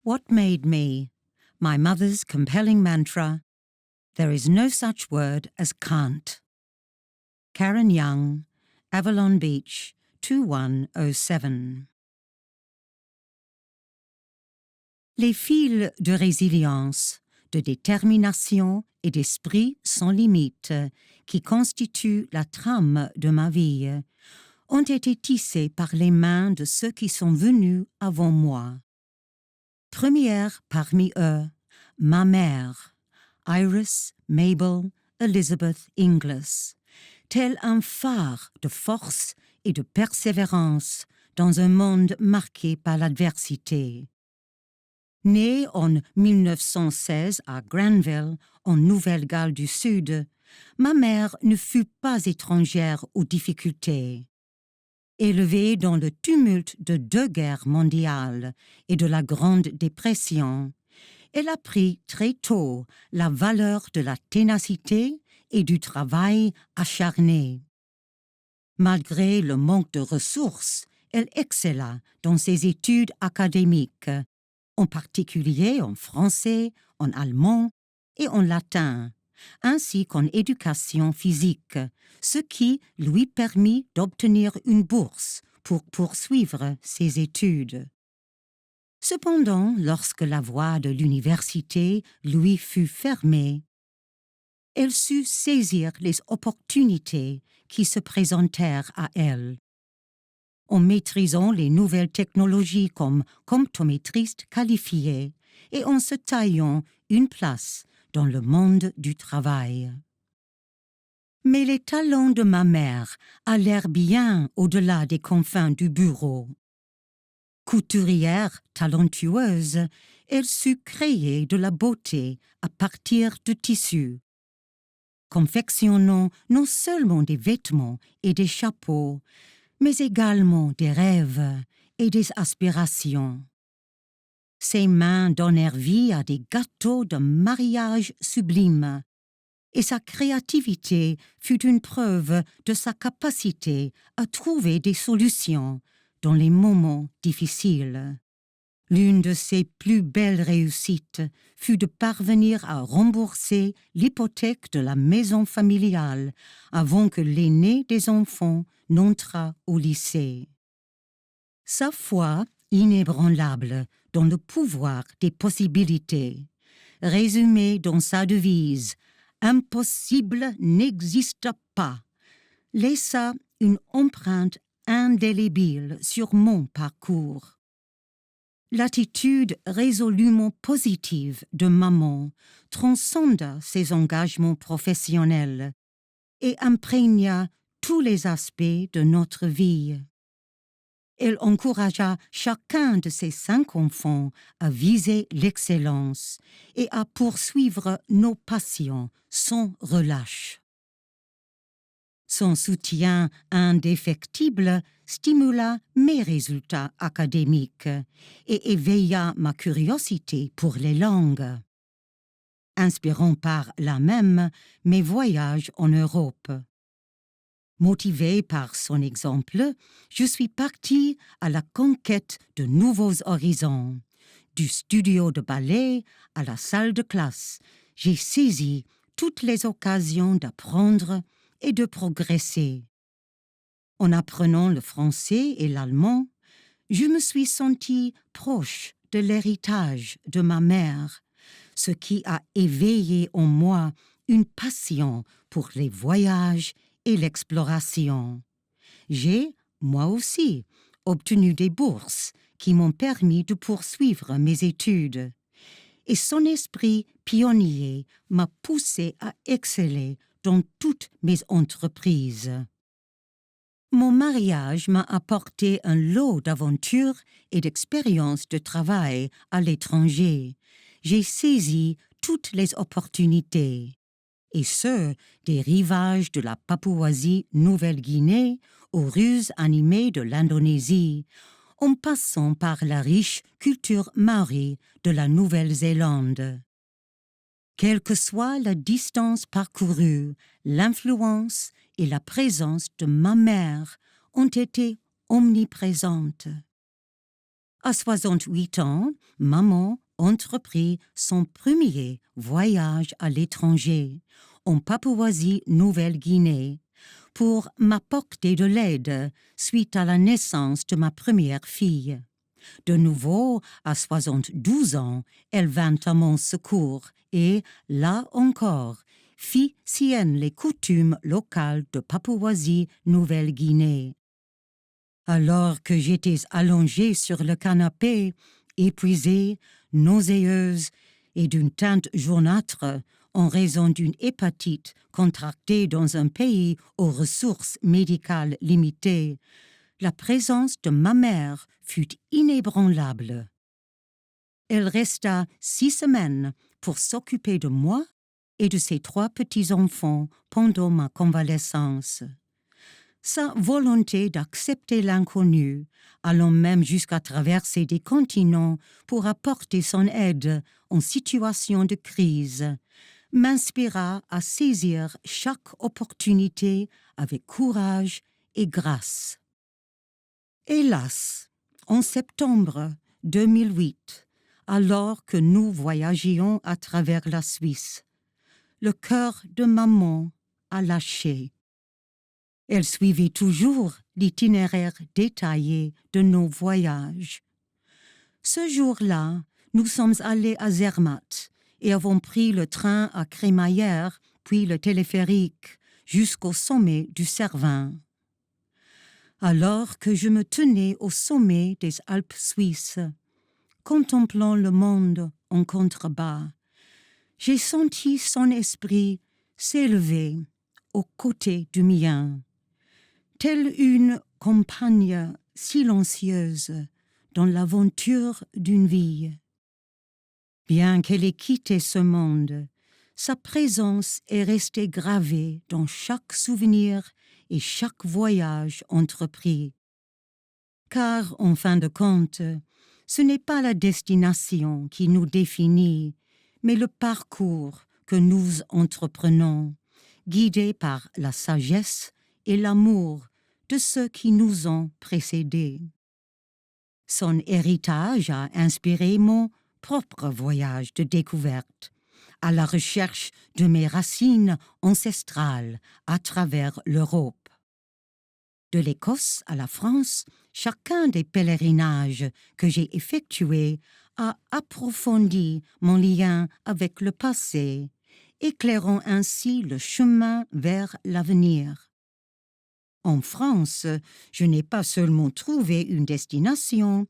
What made me? My mother's compelling mantra, there is no such word as can't. Karen Young, Avalon Beach, 2107. Les fils de résilience, de détermination et d'esprit sans limite qui constituent la trame de ma vie ont été tissés par les mains de ceux qui sont venus avant moi. Première parmi eux, ma mère, Iris Mabel Elizabeth Inglis, tel un phare de force et de persévérance dans un monde marqué par l'adversité. Née en 1916 à Granville, en Nouvelle-Galles du Sud, ma mère ne fut pas étrangère aux difficultés. Élevée dans le tumulte de 2 guerres mondiales et de la Grande Dépression, elle apprit très tôt la valeur de la ténacité et du travail acharné. Malgré le manque de ressources, elle excella dans ses études académiques, en particulier en français, en allemand et en latin, ainsi qu'en éducation physique, ce qui lui permit d'obtenir une bourse pour poursuivre ses études. Cependant, lorsque la voie de l'université lui fut fermée, elle sut saisir les opportunités qui se présentèrent à elle. En maîtrisant les nouvelles technologies comme comptométriste qualifiée et en se taillant une place dans le monde du travail. Mais les talents de ma mère allèrent bien au-delà des confins du bureau. Couturière talentueuse, elle sut créer de la beauté à partir de tissus, confectionnant non seulement des vêtements et des chapeaux, mais également des rêves et des aspirations. Ses mains donnèrent vie à des gâteaux de mariage sublimes, et sa créativité fut une preuve de sa capacité à trouver des solutions dans les moments difficiles. L'une de ses plus belles réussites fut de parvenir à rembourser l'hypothèque de la maison familiale avant que l'aîné des enfants n'entrât au lycée. Sa foi inébranlable dans le pouvoir des possibilités, résumée dans sa devise « Impossible n'existe pas », laissa une empreinte indélébile sur mon parcours. L'attitude résolument positive de maman transcenda ses engagements professionnels et imprégna tous les aspects de notre vie. Elle encouragea chacun de ses 5 enfants à viser l'excellence et à poursuivre nos passions sans relâche. Son soutien indéfectible stimula mes résultats académiques et éveilla ma curiosité pour les langues, inspirant par là même mes voyages en Europe. Motivée par son exemple, je suis partie à la conquête de nouveaux horizons. Du studio de ballet à la salle de classe, j'ai saisi toutes les occasions d'apprendre et de progresser. En apprenant le français et l'allemand, je me suis sentie proche de l'héritage de ma mère, ce qui a éveillé en moi une passion pour les voyages et l'exploration. J'ai, moi aussi, obtenu des bourses qui m'ont permis de poursuivre mes études. Et son esprit pionnier m'a poussé à exceller dans toutes mes entreprises. Mon mariage m'a apporté un lot d'aventures et d'expériences de travail à l'étranger. J'ai saisi toutes les opportunités, et ce, des rivages de la Papouasie-Nouvelle-Guinée aux ruses animées de l'Indonésie, en passant par la riche culture maori de la Nouvelle-Zélande. Quelle que soit la distance parcourue, l'influence et la présence de ma mère ont été omniprésentes. À 68 ans, maman entreprit son premier voyage à l'étranger, en Papouasie-Nouvelle-Guinée, pour m'apporter de l'aide suite à la naissance de ma première fille. De nouveau, à 72 ans, elle vint à mon secours et, là encore, fit sienne les coutumes locales de Papouasie-Nouvelle-Guinée. Alors que j'étais allongée sur le canapé, épuisée, nauséeuse et d'une teinte jaunâtre en raison d'une hépatite contractée dans un pays aux ressources médicales limitées, la présence de ma mère fut inébranlable. Elle resta 6 semaines pour s'occuper de moi et de ses 3 petits-enfants pendant ma convalescence. Sa volonté d'accepter l'inconnu, allant même jusqu'à traverser des continents pour apporter son aide en situation de crise, m'inspira à saisir chaque opportunité avec courage et grâce. Hélas, en septembre 2008, alors que nous voyagions à travers la Suisse, le cœur de maman a lâché. Elle suivait toujours l'itinéraire détaillé de nos voyages. Ce jour-là, nous sommes allés à Zermatt et avons pris le train à Crémaillère, puis le téléphérique, jusqu'au sommet du Cervin. Alors que je me tenais au sommet des Alpes suisses, contemplant le monde en contrebas, j'ai senti son esprit s'élever aux côtés du mien, telle une compagne silencieuse dans l'aventure d'une vie. Bien qu'elle ait quitté ce monde, sa présence est restée gravée dans chaque souvenir et chaque voyage entrepris. Car, en fin de compte, ce n'est pas la destination qui nous définit, mais le parcours que nous entreprenons, guidés par la sagesse et l'amour de ceux qui nous ont précédés. Son héritage a inspiré mon propre voyage de découverte, à la recherche de mes racines ancestrales à travers l'Europe. De l'Écosse à la France, chacun des pèlerinages que j'ai effectués a approfondi mon lien avec le passé, éclairant ainsi le chemin vers l'avenir. En France, je n'ai pas seulement trouvé une destination,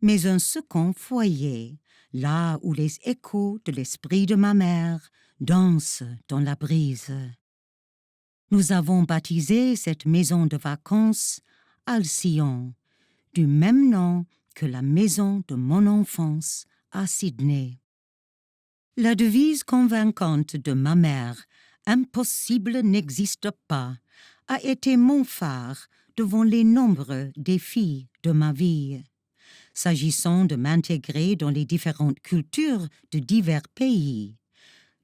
mais un second foyer, là où les échos de l'esprit de ma mère dansent dans la brise. Nous avons baptisé cette maison de vacances Alcyon, du même nom que la maison de mon enfance à Sydney. La devise convaincante de ma mère, « Impossible n'existe pas », a été mon phare devant les nombreux défis de ma vie. S'agissant de m'intégrer dans les différentes cultures de divers pays,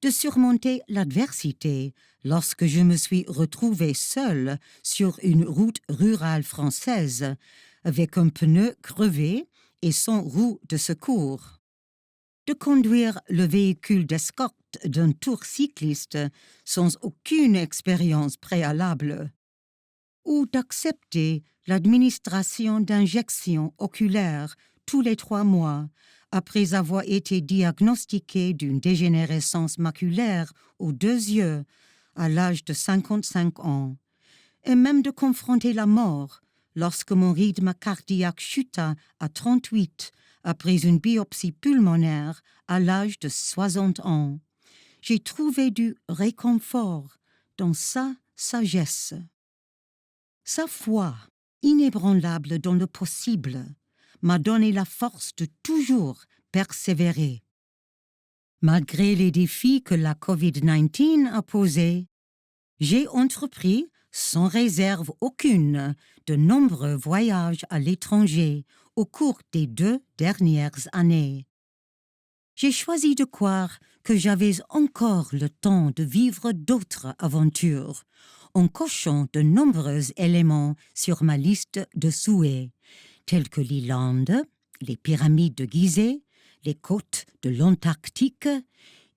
de surmonter l'adversité lorsque je me suis retrouvée seule sur une route rurale française avec un pneu crevé et sans roue de secours, de conduire le véhicule d'escorte d'un tour cycliste sans aucune expérience préalable, ou d'accepter l'administration d'injections oculaires tous les 3 mois après avoir été diagnostiqué d'une dégénérescence maculaire aux 2 yeux à l'âge de 55 ans, et même de confronter la mort lorsque mon rythme cardiaque chuta à 38 après une biopsie pulmonaire à l'âge de 60 ans. J'ai trouvé du réconfort dans sa sagesse. Sa foi, inébranlable dans le possible, m'a donné la force de toujours persévérer. Malgré les défis que la COVID-19 a posés, j'ai entrepris, sans réserve aucune, de nombreux voyages à l'étranger au cours des 2 dernières années. J'ai choisi de croire que j'avais encore le temps de vivre d'autres aventures, en cochant de nombreux éléments sur ma liste de souhaits, tels que l'Irlande, les pyramides de Gizeh, les côtes de l'Antarctique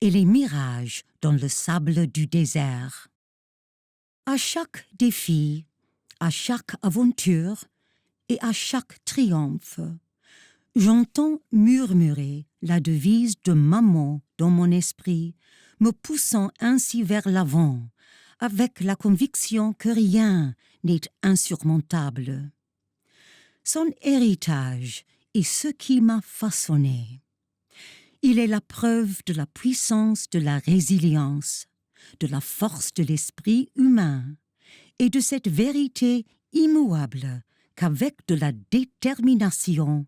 et les mirages dans le sable du désert. À chaque défi, à chaque aventure et à chaque triomphe, j'entends murmurer la devise de maman dans mon esprit, me poussant ainsi vers l'avant, avec la conviction que rien n'est insurmontable. Son héritage est ce qui m'a façonné. Il est la preuve de la puissance de la résilience, de la force de l'esprit humain et de cette vérité immuable qu'avec de la détermination,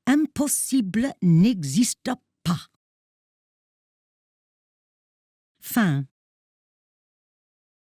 impossible n'existe pas. Fin.